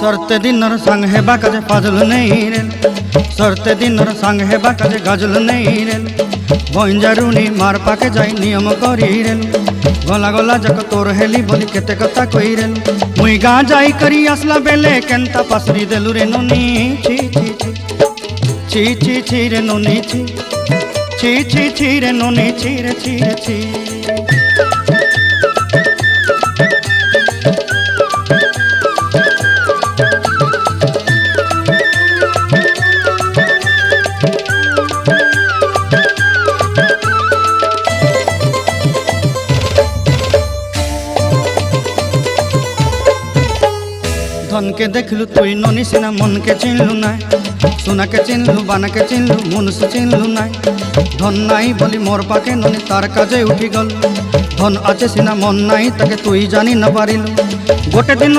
सरते दिनर संग हेबा काजे फाजल नहीं रे, सरते दिनर संग हेबा काजे गजल नहीं रे। बंजारुनी मार पाके जाई नियम करी रे, गला गला जक तोर हेली बोली केते कथा कई रे। मुई गा जाई करी आसला बेले केंता पासरी देलु रे नोनी। छी छी छी छी छी रे नोनी छी, छी छी छी रे नोनी छी रे छी रे छी। धन के देखलु तुई नोनी सिना मन के चिन्हलु नाय, सोना के चिन्हलु बाना के चिन्हलु मुनुष चिन्हलु नाय। धन नाई बोली मोर पाके नोनी तार काजे उठी गल, धन आचे सिना मन नाई ताके तुई जानी न पारिलु। गोटे दिन